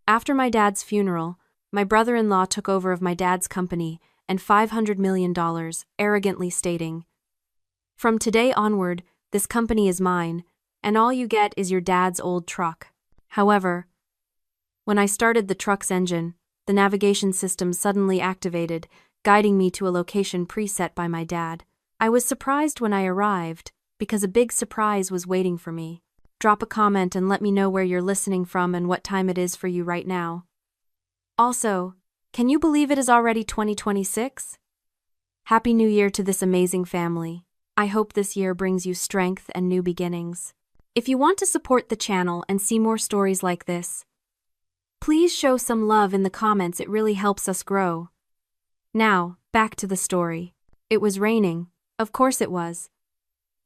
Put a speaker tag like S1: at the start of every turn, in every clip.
S1: After my dad's funeral, my brother-in-law took over of my dad's company and $500 million, arrogantly stating, "From today onward, this company is mine, and all you get is your dad's old truck." However, when I started the truck's engine, the navigation system suddenly activated, guiding me to a location preset by my dad. I was surprised when I arrived, because a big surprise was waiting for me. Drop a comment and let me know where you're listening from and what time it is for you right now. Also, can you believe it is already 2026? Happy New Year to this amazing family. I hope this year brings you strength and new beginnings. If you want to support the channel and see more stories like this, please show some love in the comments. It really helps us grow. Now, back to the story. It was raining. Of course it was.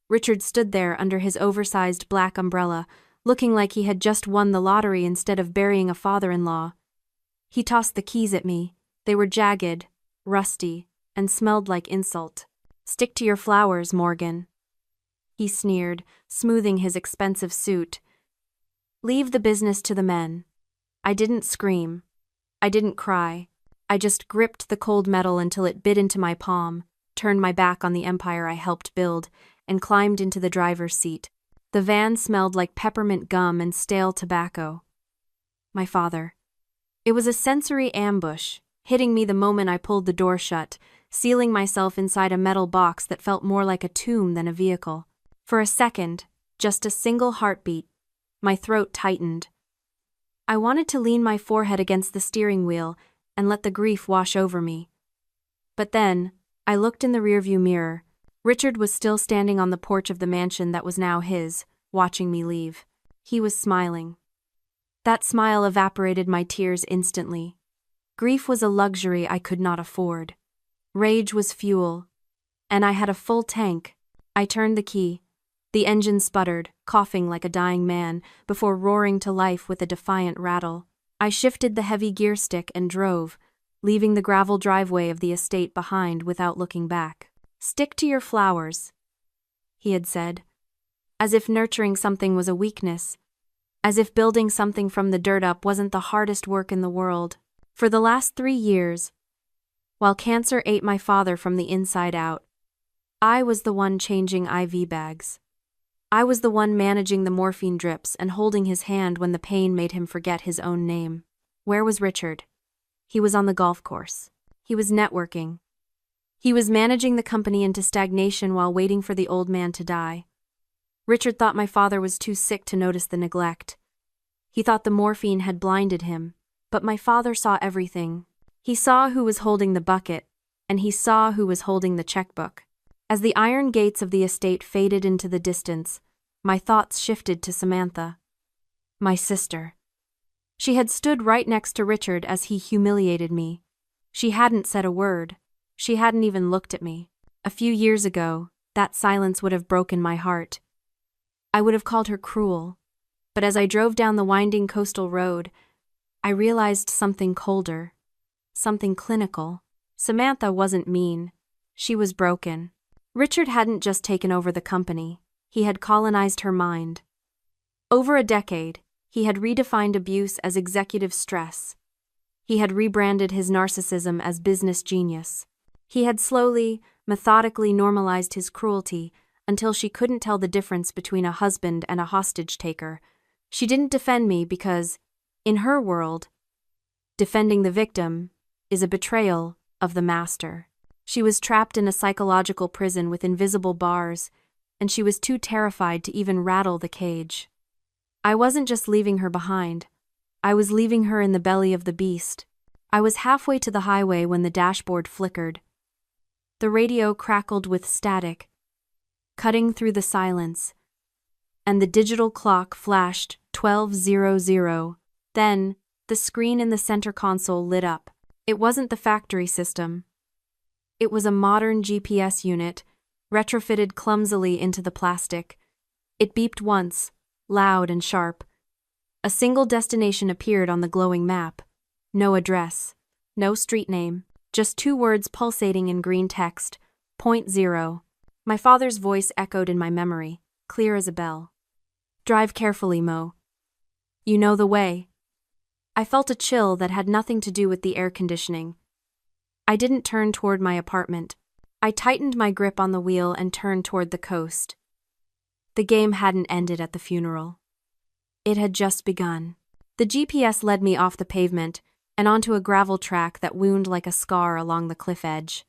S1: Richard stood there under his oversized black umbrella, looking like he had just won the lottery instead of burying a father-in-law. He tossed the keys at me. They were jagged, rusty, and smelled like insult. "Stick to your flowers, Morgan," he sneered, smoothing his expensive suit. "Leave the business to the men." I didn't scream. I didn't cry. I just gripped the cold metal until it bit into my palm, turned my back on the empire I helped build, and climbed into the driver's seat. The van smelled like peppermint gum and stale tobacco. My father. It was a sensory ambush, hitting me the moment I pulled the door shut, sealing myself inside a metal box that felt more like a tomb than a vehicle. For a second, just a single heartbeat, my throat tightened. I wanted to lean my forehead against the steering wheel and let the grief wash over me. But then, I looked in the rearview mirror. Richard was still standing on the porch of the mansion that was now his, watching me leave. He was smiling. That smile evaporated my tears instantly. Grief was a luxury I could not afford. Rage was fuel, and I had a full tank. I turned the key. The engine sputtered, coughing like a dying man, before roaring to life with a defiant rattle. I shifted the heavy gear stick and drove, leaving the gravel driveway of the estate behind without looking back. "Stick to your flowers," he had said, as if nurturing something was a weakness, as if building something from the dirt up wasn't the hardest work in the world. For the last 3 years, while cancer ate my father from the inside out, I was the one changing IV bags. I was the one managing the morphine drips and holding his hand when the pain made him forget his own name. Where was Richard? He was on the golf course. He was networking. He was managing the company into stagnation while waiting for the old man to die. Richard thought my father was too sick to notice the neglect. He thought the morphine had blinded him, but my father saw everything. He saw who was holding the bucket, and he saw who was holding the checkbook. As the iron gates of the estate faded into the distance, my thoughts shifted to Samantha. My sister. She had stood right next to Richard as he humiliated me. She hadn't said a word. She hadn't even looked at me. A few years ago, that silence would have broken my heart. I would have called her cruel. But as I drove down the winding coastal road, I realized something colder. Something clinical. Samantha wasn't mean. She was broken. Richard hadn't just taken over the company. He had colonized her mind. Over a decade, he had redefined abuse as executive stress. He had rebranded his narcissism as business genius. He had slowly, methodically normalized his cruelty until she couldn't tell the difference between a husband and a hostage-taker. She didn't defend me because, in her world, defending the victim is a betrayal of the master. She was trapped in a psychological prison with invisible bars, and she was too terrified to even rattle the cage. I wasn't just leaving her behind. I was leaving her in the belly of the beast. I was halfway to the highway when the dashboard flickered. The radio crackled with static, cutting through the silence, and the digital clock flashed 12:00. Then, the screen in the center console lit up. It wasn't the factory system. It was a modern GPS unit, retrofitted clumsily into the plastic. It beeped once, loud and sharp. A single destination appeared on the glowing map. No address, no street name, just 2 words pulsating in green text, .0. My father's voice echoed in my memory, clear as a bell. "Drive carefully, Mo. You know the way." I felt a chill that had nothing to do with the air conditioning. I didn't turn toward my apartment. I tightened my grip on the wheel and turned toward the coast. The game hadn't ended at the funeral. It had just begun. The GPS led me off the pavement and onto a gravel track that wound like a scar along the cliff edge.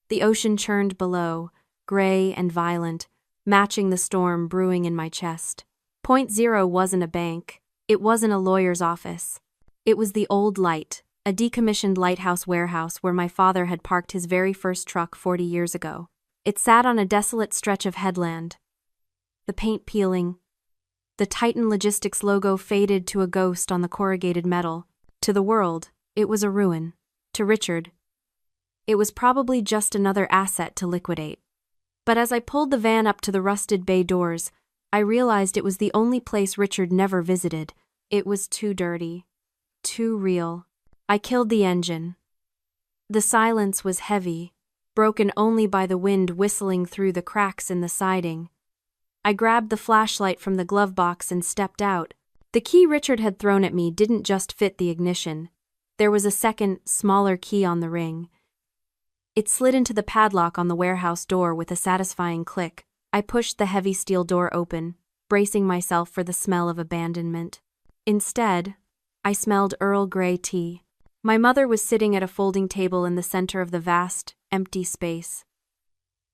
S1: The ocean churned below, gray and violent, matching the storm brewing in my chest. Point Zero wasn't a bank. It wasn't a lawyer's office. It was the Old Light, a decommissioned lighthouse warehouse where my father had parked his very first truck 40 years ago. It sat on a desolate stretch of headland. The paint peeling. The Titan Logistics logo faded to a ghost on the corrugated metal. To the world, it was a ruin. To Richard, it was probably just another asset to liquidate. But as I pulled the van up to the rusted bay doors, I realized it was the only place Richard never visited. It was too dirty. Too real. I killed the engine. The silence was heavy, broken only by the wind whistling through the cracks in the siding. I grabbed the flashlight from the glove box and stepped out. The key Richard had thrown at me didn't just fit the ignition. There was a second, smaller key on the ring. It slid into the padlock on the warehouse door with a satisfying click. I pushed the heavy steel door open, bracing myself for the smell of abandonment. Instead, I smelled Earl Grey tea. My mother was sitting at a folding table in the center of the vast, empty space.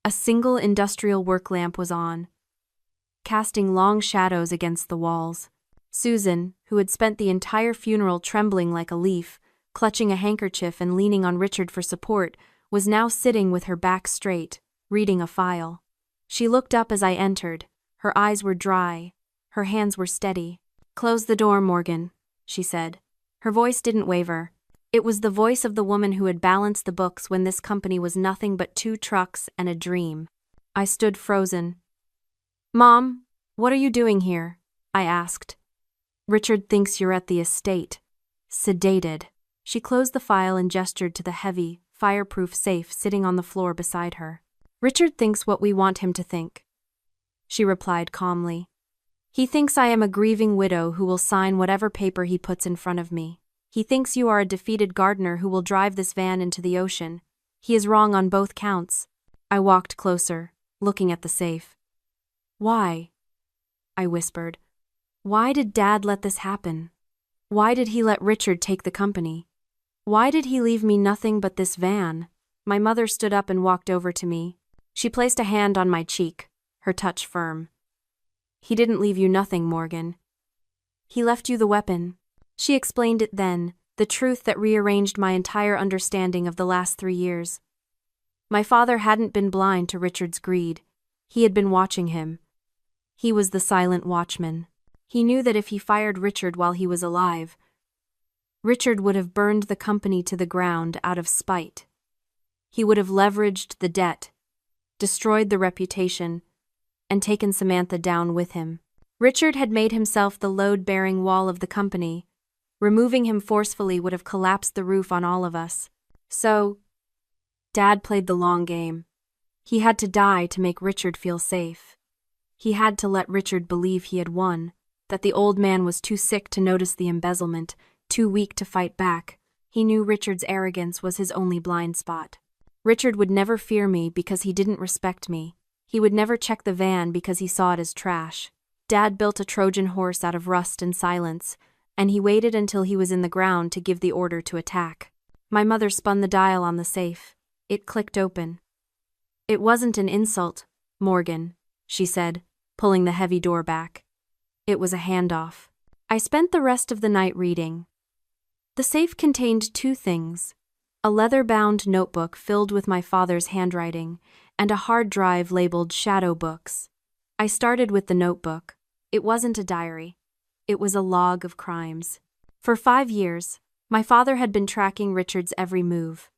S1: A single industrial work lamp was on, casting long shadows against the walls. Susan, who had spent the entire funeral trembling like a leaf, clutching a handkerchief and leaning on Richard for support, was now sitting with her back straight, reading a file. She looked up as I entered. Her eyes were dry. Her hands were steady. "Close the door, Morgan," she said. Her voice didn't waver. It was the voice of the woman who had balanced the books when this company was nothing but 2 trucks and a dream. I stood frozen. "Mom, what are you doing here?" I asked. "Richard thinks you're at the estate. Sedated." She closed the file and gestured to the heavy, fireproof safe sitting on the floor beside her. "Richard thinks what we want him to think," she replied calmly. "He thinks I am a grieving widow who will sign whatever paper he puts in front of me. He thinks you are a defeated gardener who will drive this van into the ocean. He is wrong on both counts." I walked closer, looking at the safe. "Why?" I whispered. "Why did Dad let this happen? Why did he let Richard take the company? Why did he leave me nothing but this van?" My mother stood up and walked over to me. She placed a hand on my cheek, her touch firm. "He didn't leave you nothing, Morgan. He left you the weapon." She explained it then, the truth that rearranged my entire understanding of the last 3 years. My father hadn't been blind to Richard's greed. He had been watching him. He was the silent watchman. He knew that if he fired Richard while he was alive, Richard would have burned the company to the ground out of spite. He would have leveraged the debt, destroyed the reputation, and taken Samantha down with him. Richard had made himself the load-bearing wall of the company. Removing him forcefully would have collapsed the roof on all of us. So, Dad played the long game. He had to die to make Richard feel safe. He had to let Richard believe he had won, that the old man was too sick to notice the embezzlement, too weak to fight back. He knew Richard's arrogance was his only blind spot. Richard would never fear me because he didn't respect me. He would never check the van because he saw it as trash. Dad built a Trojan horse out of rust and silence, and he waited until he was in the ground to give the order to attack. My mother spun the dial on the safe. It clicked open. "It wasn't an insult, Morgan," she said, pulling the heavy door back. "It was a handoff." I spent the rest of the night reading. The safe contained 2 things: a leather-bound notebook filled with my father's handwriting, and a hard drive labeled Shadow Books. I started with the notebook. It wasn't a diary. It was a log of crimes. For 5 years, my father had been tracking Richard's every move.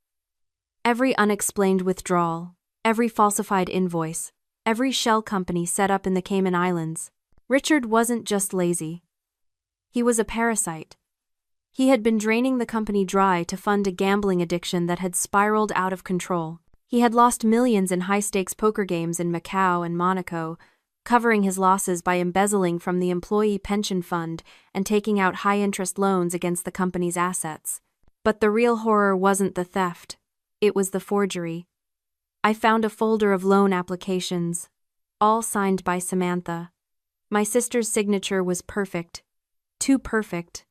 S1: Every unexplained withdrawal, every falsified invoice, every shell company set up in the Cayman Islands. Richard wasn't just lazy. He was a parasite. He had been draining the company dry to fund a gambling addiction that had spiraled out of control. He had lost millions in high-stakes poker games in Macau and Monaco, covering his losses by embezzling from the employee pension fund and taking out high-interest loans against the company's assets. But the real horror wasn't the theft. It was the forgery. I found a folder of loan applications, all signed by Samantha. My sister's signature was perfect. Too perfect.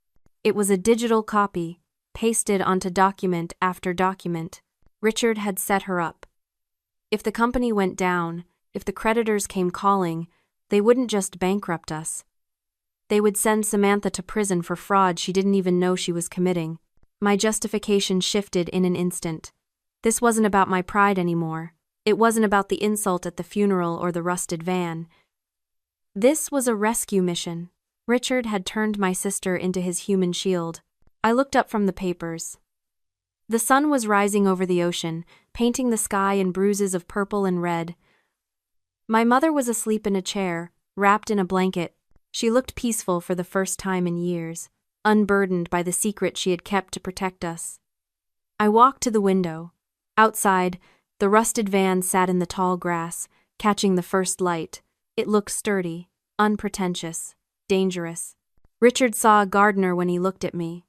S1: It was a digital copy, pasted onto document after document. Richard had set her up. If the company went down, if the creditors came calling, they wouldn't just bankrupt us. They would send Samantha to prison for fraud she didn't even know she was committing. My justification shifted in an instant. This wasn't about my pride anymore. It wasn't about the insult at the funeral or the rusted van. This was a rescue mission. Richard had turned my sister into his human shield. I looked up from the papers. The sun was rising over the ocean, painting the sky in bruises of purple and red. My mother was asleep in a chair, wrapped in a blanket. She looked peaceful for the first time in years, unburdened by the secret she had kept to protect us. I walked to the window. Outside, the rusted van sat in the tall grass, catching the first light. It looked sturdy, unpretentious, dangerous. Richard saw a gardener when he looked at me.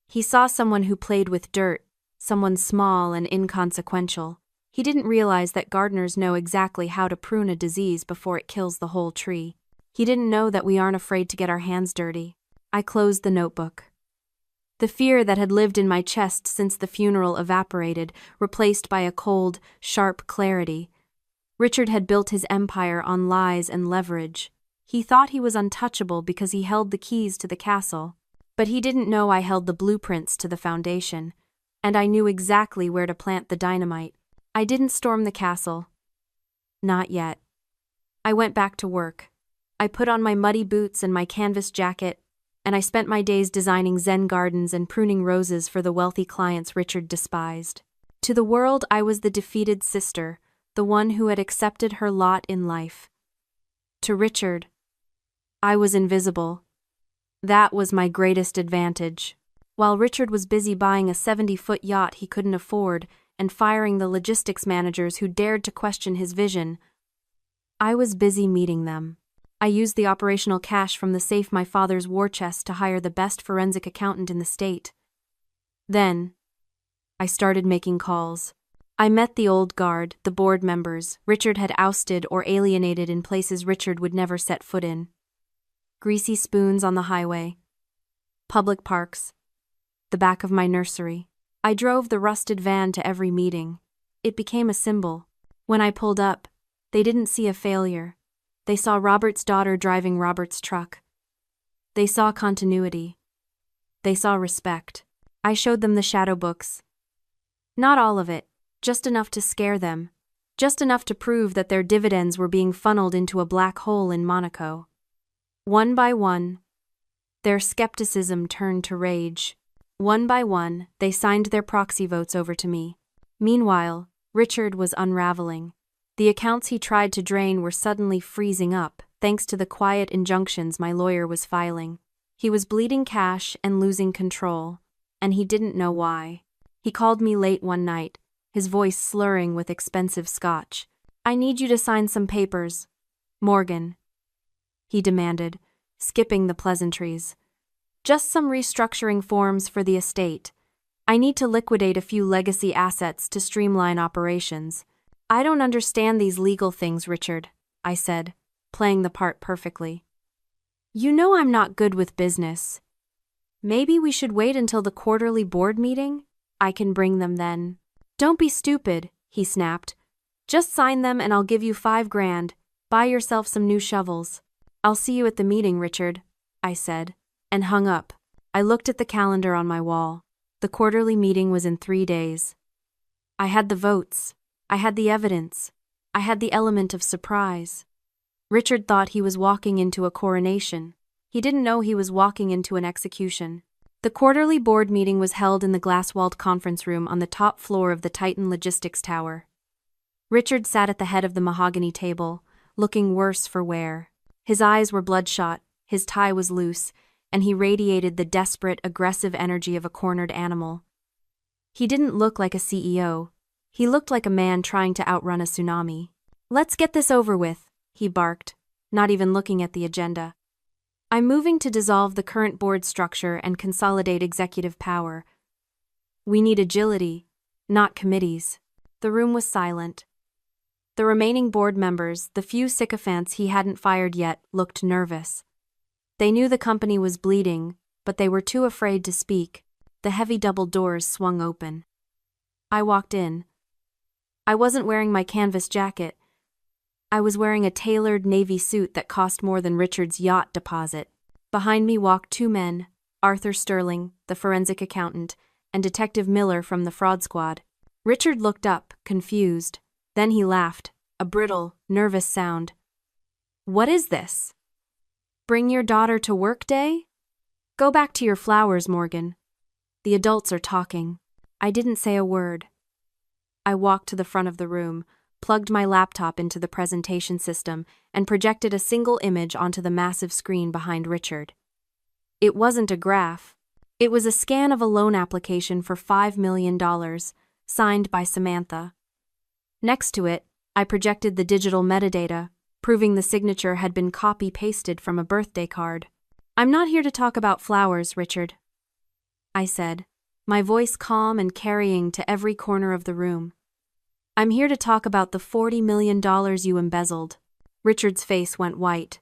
S1: He saw someone who played with dirt, someone small and inconsequential. He didn't realize that gardeners know exactly how to prune a disease before it kills the whole tree. He didn't know that we aren't afraid to get our hands dirty. I closed the notebook. The fear that had lived in my chest since the funeral evaporated, replaced by a cold, sharp clarity. Richard had built his empire on lies and leverage. He thought he was untouchable because he held the keys to the castle. But he didn't know I held the blueprints to the foundation. And I knew exactly where to plant the dynamite. I didn't storm the castle. Not yet. I went back to work. I put on my muddy boots and my canvas jacket, and I spent my days designing Zen gardens and pruning roses for the wealthy clients Richard despised. To the world, I was the defeated sister, the one who had accepted her lot in life. To Richard, I was invisible. That was my greatest advantage. While Richard was busy buying a 70-foot yacht he couldn't afford and firing the logistics managers who dared to question his vision, I was busy meeting them. I used the operational cash from the safe my father's war chest to hire the best forensic accountant in the state. Then, I started making calls. I met the old guard, the board members Richard had ousted or alienated in places Richard would never set foot in. Greasy spoons on the highway. Public parks. The back of my nursery. I drove the rusted van to every meeting. It became a symbol. When I pulled up, they didn't see a failure. They saw Robert's daughter driving Robert's truck. They saw continuity. They saw respect. I showed them the shadow books. Not all of it, just enough to scare them. Just enough to prove that their dividends were being funneled into a black hole in Monaco. One by one, their skepticism turned to rage. One by one, they signed their proxy votes over to me. Meanwhile, Richard was unraveling. The accounts he tried to drain were suddenly freezing up, thanks to the quiet injunctions my lawyer was filing. He was bleeding cash and losing control, and he didn't know why. He called me late one night, his voice slurring with expensive scotch. "I need you to sign some papers, Morgan," he demanded, skipping the pleasantries. "Just some restructuring forms for the estate. I need to liquidate a few legacy assets to streamline operations." "I don't understand these legal things, Richard," I said, playing the part perfectly. "You know I'm not good with business. Maybe we should wait until the quarterly board meeting? I can bring them then." "Don't be stupid," he snapped. "Just sign them and I'll give you $5,000. Buy yourself some new shovels." "I'll see you at the meeting, Richard," I said, and hung up. I looked at the calendar on my wall. The quarterly meeting was in 3 days. I had the votes. I had the evidence. I had the element of surprise. Richard thought he was walking into a coronation. He didn't know he was walking into an execution. The quarterly board meeting was held in the glass-walled conference room on the top floor of the Titan Logistics Tower. Richard sat at the head of the mahogany table, looking worse for wear. His eyes were bloodshot, his tie was loose, and he radiated the desperate, aggressive energy of a cornered animal. He didn't look like a CEO. He looked like a man trying to outrun a tsunami. "Let's get this over with," he barked, not even looking at the agenda. I'm moving to dissolve the current board structure and consolidate executive power. We need agility, not committees. The room was silent. The remaining board members, the few sycophants he hadn't fired yet, looked nervous. They knew the company was bleeding, but they were too afraid to speak. The heavy double doors swung open. I walked in. I wasn't wearing my canvas jacket. I was wearing a tailored navy suit that cost more than Richard's yacht deposit. Behind me walked two men, Arthur Sterling, the forensic accountant, and Detective Miller from the fraud squad. Richard looked up, confused. Then he laughed, a brittle, nervous sound. "What is this? Bring your daughter to work day? Go back to your flowers, Morgan. The adults are talking." I didn't say a word. I walked to the front of the room, plugged my laptop into the presentation system, and projected a single image onto the massive screen behind Richard. It wasn't a graph. It was a scan of a loan application for $5 million, signed by Samantha. Next to it, I projected the digital metadata, proving the signature had been copy-pasted from a birthday card. "I'm not here to talk about flowers, Richard," I said, my voice calm and carrying to every corner of the room. "I'm here to talk about the $40 million you embezzled." Richard's face went white.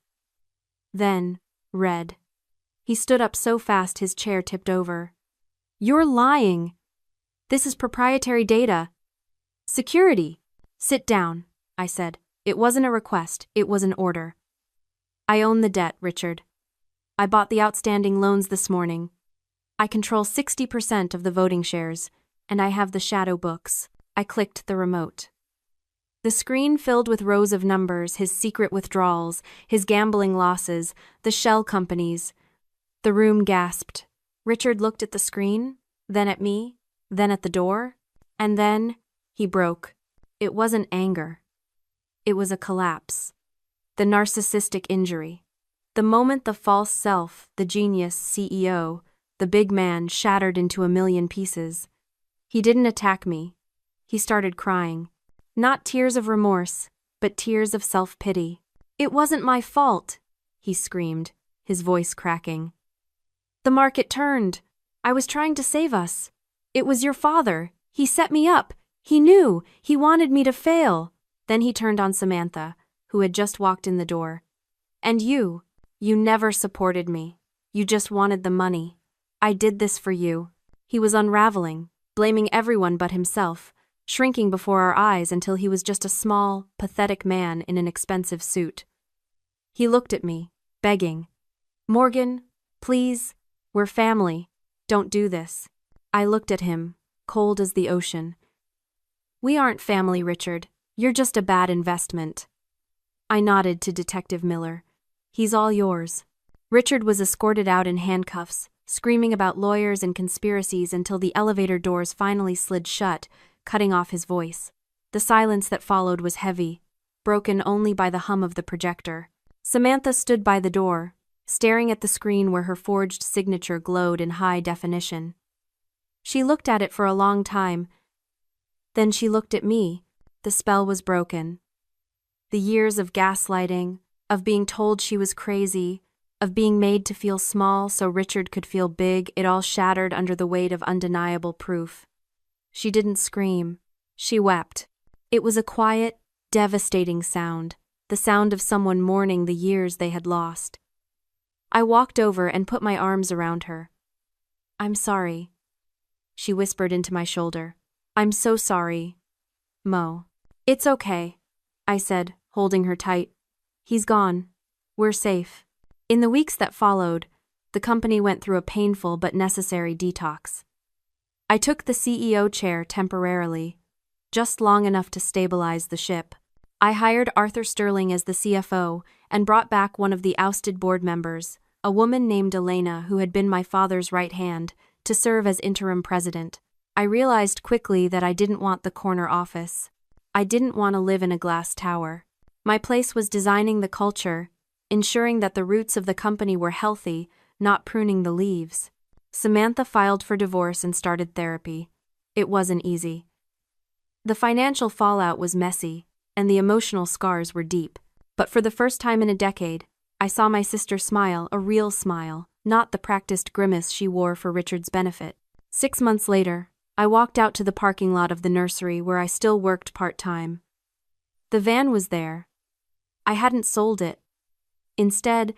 S1: Then, red. He stood up so fast his chair tipped over. "You're lying. This is proprietary data. Security." "Sit down," I said. "It wasn't a request, it was an order. I own the debt, Richard. I bought the outstanding loans this morning. I control 60% of the voting shares, and I have the shadow books." I clicked the remote. The screen filled with rows of numbers, his secret withdrawals, his gambling losses, the shell companies. The room gasped. Richard looked at the screen, then at me, then at the door, and then he broke. It wasn't anger. It was a collapse. The narcissistic injury. The moment the false self, the genius CEO, the big man shattered into a million pieces. He didn't attack me. He started crying. Not tears of remorse, but tears of self-pity. "It wasn't my fault," he screamed, his voice cracking. "The market turned. I was trying to save us. It was your father. He set me up. He knew. He wanted me to fail." Then he turned on Samantha, who had just walked in the door. "And you never supported me. You just wanted the money. I did this for you." He was unraveling, blaming everyone but himself, shrinking before our eyes until he was just a small, pathetic man in an expensive suit. He looked at me, begging. "Morgan, please, we're family. Don't do this." I looked at him, cold as the ocean. "We aren't family, Richard. You're just a bad investment." I nodded to Detective Miller. "He's all yours." Richard was escorted out in handcuffs, screaming about lawyers and conspiracies until the elevator doors finally slid shut, cutting off his voice. The silence that followed was heavy, broken only by the hum of the projector. Samantha stood by the door, staring at the screen where her forged signature glowed in high definition. She looked at it for a long time. Then she looked at me. The spell was broken. The years of gaslighting, of being told she was crazy, of being made to feel small so Richard could feel big, it all shattered under the weight of undeniable proof. She didn't scream. She wept. It was a quiet, devastating sound, the sound of someone mourning the years they had lost. I walked over and put my arms around her. "I'm sorry," she whispered into my shoulder. "I'm so sorry, Mo." "It's okay," I said, holding her tight. "He's gone. We're safe." In the weeks that followed, the company went through a painful but necessary detox. I took the CEO chair temporarily, just long enough to stabilize the ship. I hired Arthur Sterling as the CFO and brought back one of the ousted board members, a woman named Elena who had been my father's right hand, to serve as interim president. I realized quickly that I didn't want the corner office. I didn't want to live in a glass tower. My place was designing the culture, ensuring that the roots of the company were healthy, not pruning the leaves. Samantha filed for divorce and started therapy. It wasn't easy. The financial fallout was messy, and the emotional scars were deep. But for the first time in a decade, I saw my sister smile, a real smile, not the practiced grimace she wore for Richard's benefit. 6 months later, I walked out to the parking lot of the nursery where I still worked part-time. The van was there. I hadn't sold it. Instead,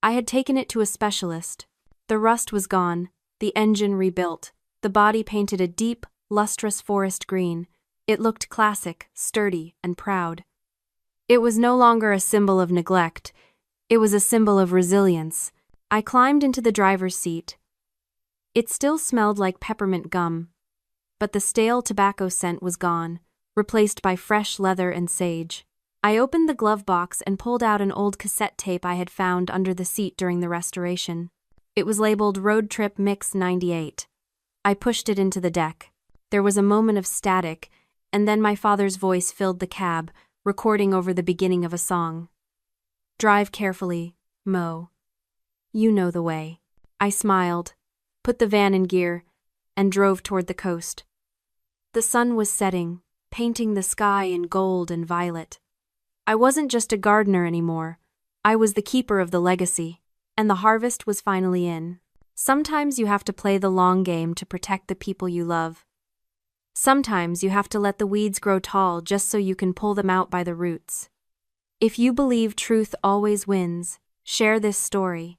S1: I had taken it to a specialist. The rust was gone, the engine rebuilt, the body painted a deep, lustrous forest green. It looked classic, sturdy, and proud. It was no longer a symbol of neglect. It was a symbol of resilience. I climbed into the driver's seat. It still smelled like peppermint gum, but the stale tobacco scent was gone, replaced by fresh leather and sage. I opened the glove box and pulled out an old cassette tape I had found under the seat during the restoration. It was labeled Road Trip Mix 98. I pushed it into the deck. There was a moment of static, and then my father's voice filled the cab, recording over the beginning of a song. "Drive carefully, Mo. You know the way." I smiled, put the van in gear, and drove toward the coast. The sun was setting, painting the sky in gold and violet. I wasn't just a gardener anymore. I was the keeper of the legacy, and the harvest was finally in. Sometimes you have to play the long game to protect the people you love. Sometimes you have to let the weeds grow tall just so you can pull them out by the roots. If you believe truth always wins, share this story.